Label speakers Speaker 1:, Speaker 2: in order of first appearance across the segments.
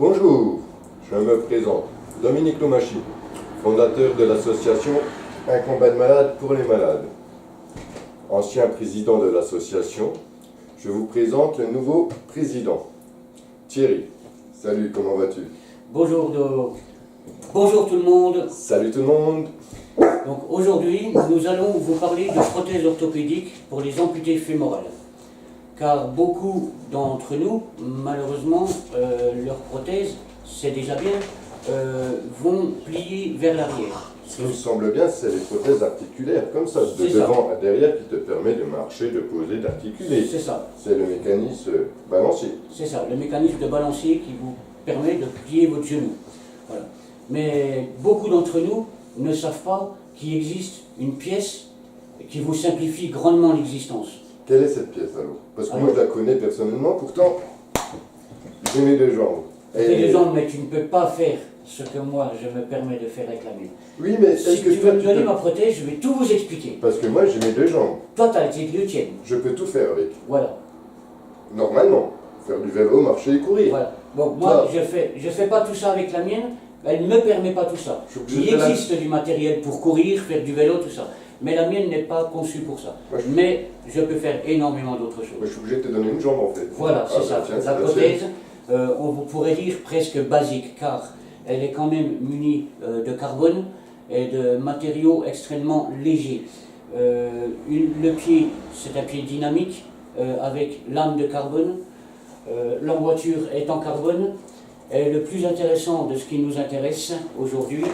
Speaker 1: Bonjour, je me présente, Dominique Lomachi, fondateur de l'association Un combat de malade pour les malades. Ancien président de l'association, je vous présente le nouveau président, Thierry. Salut, comment vas-tu?
Speaker 2: Bonjour, bonjour tout le monde.
Speaker 1: Salut tout le monde.
Speaker 2: Donc aujourd'hui, nous allons vous parler de prothèses orthopédiques pour les amputés fémorales. Car beaucoup d'entre nous, malheureusement, leurs prothèses, c'est déjà bien, vont plier vers l'arrière.
Speaker 1: Ce qui me semble bien, c'est les prothèses articulaires, comme ça, de devant à derrière, qui te permet de marcher, de poser, d'articuler.
Speaker 2: C'est ça.
Speaker 1: C'est le mécanisme balancier.
Speaker 2: C'est ça, le mécanisme de balancier qui vous permet de plier votre genou. Voilà. Mais beaucoup d'entre nous ne savent pas qu'il existe une pièce qui vous simplifie grandement l'existence.
Speaker 1: Quelle est cette pièce alors? Parce que moi je la connais personnellement, pourtant j'ai mes deux jambes.
Speaker 2: Tes deux jambes, mais tu ne peux pas faire ce que moi je me permets de faire avec la mienne.
Speaker 1: Oui, mais
Speaker 2: Si
Speaker 1: est-ce que
Speaker 2: tu
Speaker 1: toi
Speaker 2: veux me donner ma prothèse, je vais tout vous expliquer.
Speaker 1: Parce que moi j'ai mes deux jambes.
Speaker 2: Toi, tu as les tiennes.
Speaker 1: Je peux tout faire avec.
Speaker 2: Voilà.
Speaker 1: Normalement. Faire du vélo, marcher et courir.
Speaker 2: Voilà. Bon, moi, je fais pas tout ça avec la mienne. Elle ne me permet pas tout ça. Il existe du matériel pour courir, faire du vélo, tout ça. Mais la mienne n'est pas conçue pour ça. Mais je peux faire énormément d'autres choses.
Speaker 1: Moi, je suis obligé de te donner une jambe en fait.
Speaker 2: Voilà, c'est ça.
Speaker 1: Tiens,
Speaker 2: la prothèse, on pourrait dire presque basique, car elle est quand même munie de carbone et de matériaux extrêmement légers. Le pied, c'est un pied dynamique avec lame de carbone. L'emboîture est en carbone. Et le plus intéressant de ce qui nous intéresse aujourd'hui,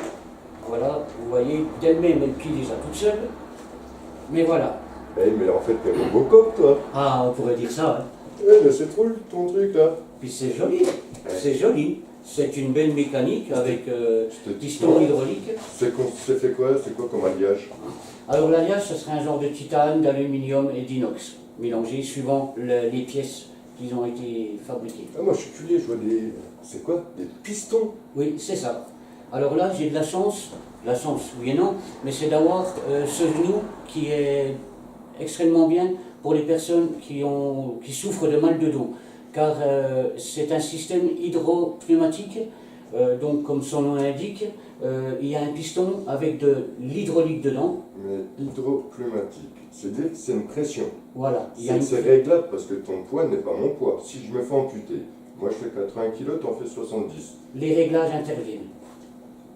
Speaker 2: voilà, vous voyez, d'elle-même, elle plie déjà toute seule. Mais voilà.
Speaker 1: Eh, mais en fait, t'es Robocop, toi.
Speaker 2: Ah, on pourrait dire ça. Hein.
Speaker 1: Eh, mais c'est trop ton truc là.
Speaker 2: Puis c'est joli. C'est joli. C'est une belle mécanique avec piston hydraulique.
Speaker 1: C'est fait quoi? C'est quoi comme alliage?
Speaker 2: Alors l'alliage, ce serait un genre de titane, d'aluminium et d'inox, mélangés suivant les pièces qui ont été fabriquées.
Speaker 1: Ah, moi je suis curieux, je vois des... C'est quoi? Des pistons?
Speaker 2: Oui, c'est ça. Alors là, j'ai de la chance oui et non, mais c'est d'avoir ce genou qui est extrêmement bien pour les personnes qui souffrent de mal de dos. Car c'est un système hydropneumatique, donc comme son nom l'indique, il y a un piston avec de l'hydraulique dedans.
Speaker 1: Mais hydropneumatique, c'est-à-dire que c'est une pression.
Speaker 2: Voilà.
Speaker 1: C'est réglable parce que ton poids n'est pas mon poids. Si je me fais amputer, moi je fais 80 kg, t'en fais 70.
Speaker 2: Les réglages interviennent.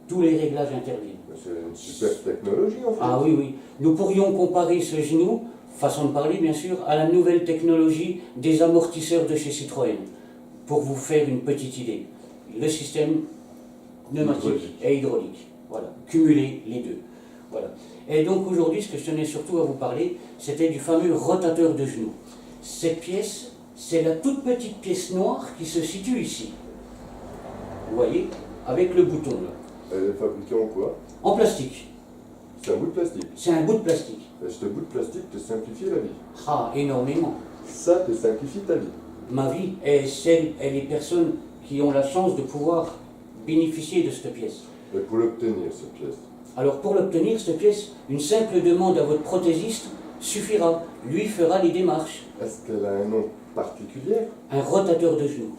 Speaker 2: Tous les réglages interviennent.
Speaker 1: C'est une super technologie en fait.
Speaker 2: Ah oui, oui. Nous pourrions comparer ce genou, façon de parler bien sûr, à la nouvelle technologie des amortisseurs de chez Citroën. Pour vous faire une petite idée. Le système pneumatique et hydraulique. Voilà. Cumuler les deux. Voilà. Et donc aujourd'hui, ce que je tenais surtout à vous parler, c'était du fameux rotateur de genou. Cette pièce, c'est la toute petite pièce noire qui se situe ici. Vous voyez, avec le bouton là.
Speaker 1: Elle est fabriquée en quoi?
Speaker 2: En plastique.
Speaker 1: C'est un bout de plastique.
Speaker 2: C'est un bout de plastique.
Speaker 1: Et ce bout de plastique te simplifie la vie.
Speaker 2: Ah, énormément.
Speaker 1: Ça te simplifie ta vie.
Speaker 2: Ma vie est celle et les personnes qui ont la chance de pouvoir bénéficier de cette pièce.
Speaker 1: Et pour l'obtenir, cette pièce?
Speaker 2: Alors pour l'obtenir, cette pièce, une simple demande à votre prothésiste suffira. Lui fera les démarches.
Speaker 1: Est-ce qu'elle a un nom particulier?
Speaker 2: Un rotateur de genou.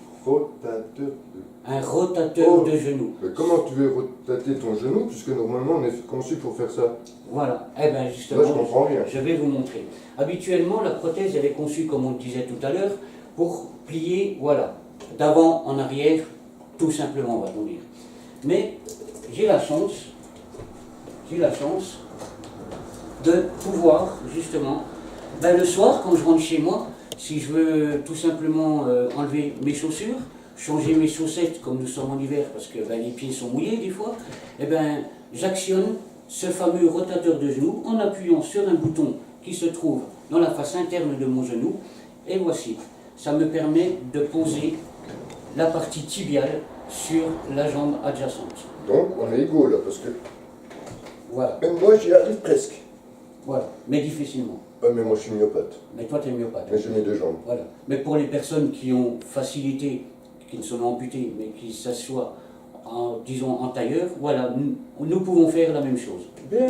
Speaker 2: Un rotateur de genou.
Speaker 1: Mais comment tu veux rotater ton genou, puisque normalement on est conçu pour faire ça?
Speaker 2: Voilà. Eh bien justement,
Speaker 1: là, je comprends rien.
Speaker 2: Je vais vous montrer. Habituellement, la prothèse, elle est conçue, comme on le disait tout à l'heure, pour plier, voilà, d'avant en arrière, tout simplement, va-t-on dire. Mais j'ai la chance de pouvoir, justement, le soir, quand je rentre chez moi, si je veux tout simplement enlever mes chaussures, changer mes chaussettes comme nous sommes en hiver parce que les pieds sont mouillés des fois, eh ben, j'actionne ce fameux rotateur de genou en appuyant sur un bouton qui se trouve dans la face interne de mon genou. Et voici, ça me permet de poser la partie tibiale sur la jambe adjacente.
Speaker 1: Donc on est égaux là, parce que
Speaker 2: voilà.
Speaker 1: Même moi j'y arrive presque.
Speaker 2: Voilà, mais difficilement.
Speaker 1: Mais moi je suis myopathe.
Speaker 2: Mais toi tu es myopathe.
Speaker 1: Mais j'ai mes deux jambes.
Speaker 2: Voilà. Mais pour les personnes qui ont facilité, qui ne sont amputées, mais qui s'assoient, disons, en tailleur, voilà, nous pouvons faire la même chose.
Speaker 1: Bien.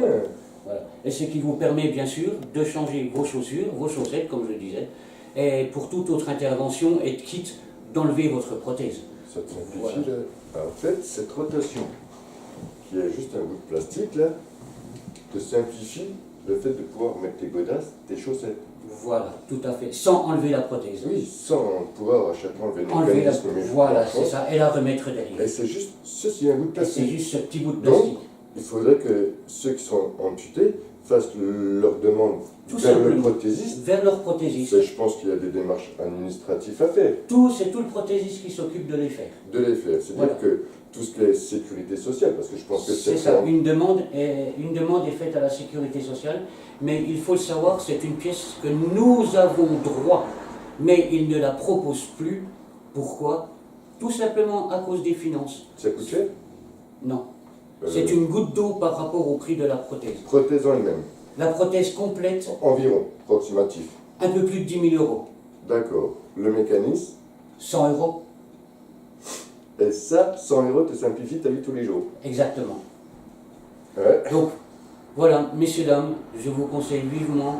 Speaker 2: Voilà. Et ce qui vous permet bien sûr de changer vos chaussures, vos chaussettes, comme je le disais, et pour toute autre intervention, être quitte d'enlever votre prothèse.
Speaker 1: Ça te simplifie,
Speaker 2: Voilà.
Speaker 1: là. En fait, cette rotation, qui est juste un bout de plastique, là, te simplifie le fait de pouvoir mettre tes godasses, tes chaussettes.
Speaker 2: Voilà, tout à fait, sans enlever la prothèse.
Speaker 1: Oui, sans pouvoir à chaque fois enlever le
Speaker 2: Enlever la
Speaker 1: mécanisme. mais
Speaker 2: voilà,
Speaker 1: franchement,
Speaker 2: c'est ça, et la remettre derrière.
Speaker 1: Et c'est juste, ceci est un bout de
Speaker 2: Et c'est
Speaker 1: plastique.
Speaker 2: juste ce petit bout de
Speaker 1: Donc,
Speaker 2: plastique.
Speaker 1: il faudrait que ceux qui sont amputés fassent leur demande
Speaker 2: Tout
Speaker 1: vers le
Speaker 2: simplement.
Speaker 1: prothésiste.
Speaker 2: Vers leur prothésiste.
Speaker 1: Je pense qu'il y a des démarches administratives à faire,
Speaker 2: C'est tout le prothésiste qui s'occupe de les faire.
Speaker 1: de les faire. C'est-à-dire
Speaker 2: Voilà.
Speaker 1: que tout ce qui est sécurité sociale, parce que je pense que
Speaker 2: C'est
Speaker 1: c'est
Speaker 2: ça, une demande est faite à la sécurité sociale, mais il faut le savoir, c'est une pièce que nous avons droit, mais ils ne la proposent plus. Pourquoi? Tout simplement à cause des finances.
Speaker 1: Ça coûte cher.
Speaker 2: Non. C'est une goutte d'eau par rapport au prix de la prothèse.
Speaker 1: Prothèse en elle-même,
Speaker 2: La prothèse complète,
Speaker 1: environ, approximatif.
Speaker 2: un peu plus de 10 000 euros.
Speaker 1: D'accord. Le mécanisme,
Speaker 2: 100 euros,
Speaker 1: et ça, 100 € te simplifie ta vie tous les jours.
Speaker 2: exactement.
Speaker 1: Ouais.
Speaker 2: Donc, voilà, messieurs, dames, je vous conseille vivement,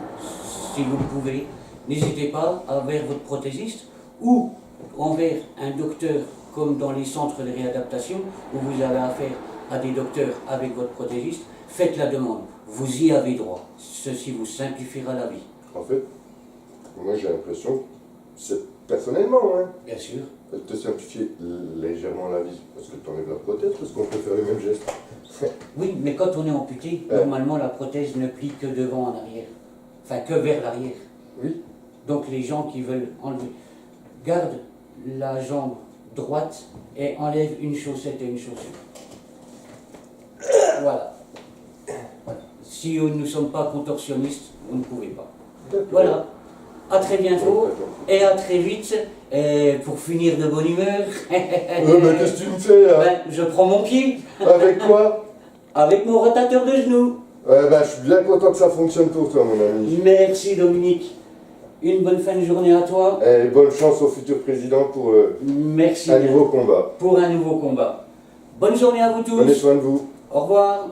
Speaker 2: si vous le pouvez, n'hésitez pas à vers votre prothésiste ou envers un docteur comme dans les centres de réadaptation où vous avez affaire à des docteurs avec votre prothésiste, faites la demande. Vous y avez droit. Ceci vous simplifiera la vie.
Speaker 1: En fait, moi j'ai l'impression, c'est personnellement, hein,
Speaker 2: Bien sûr.
Speaker 1: te simplifier légèrement la vie, parce que tu enlèves la prothèse, parce qu'on peut faire le même geste.
Speaker 2: Oui, mais quand on est amputé, normalement la prothèse ne plie que devant en arrière. Enfin, que vers l'arrière.
Speaker 1: Oui.
Speaker 2: Donc les gens qui veulent enlever, gardent la jambe droite et enlèvent une chaussette et une chaussure. Voilà. Voilà. Si nous ne sommes pas contorsionnistes, vous ne pouvez pas. Voilà. À très bientôt et à très vite. Et pour finir de bonne humeur,
Speaker 1: Mais qu'est-ce que tu me fais là?
Speaker 2: ben, je prends mon pied
Speaker 1: Avec quoi?
Speaker 2: avec mon rotateur de genoux.
Speaker 1: Je suis bien content que ça fonctionne pour toi, mon ami.
Speaker 2: Merci Dominique. Une bonne fin de journée à toi.
Speaker 1: Et bonne chance au futur président pour
Speaker 2: Merci
Speaker 1: un
Speaker 2: bien.
Speaker 1: nouveau combat.
Speaker 2: Pour un nouveau combat. Bonne journée à vous tous.
Speaker 1: Prenez soin de vous.
Speaker 2: Au revoir.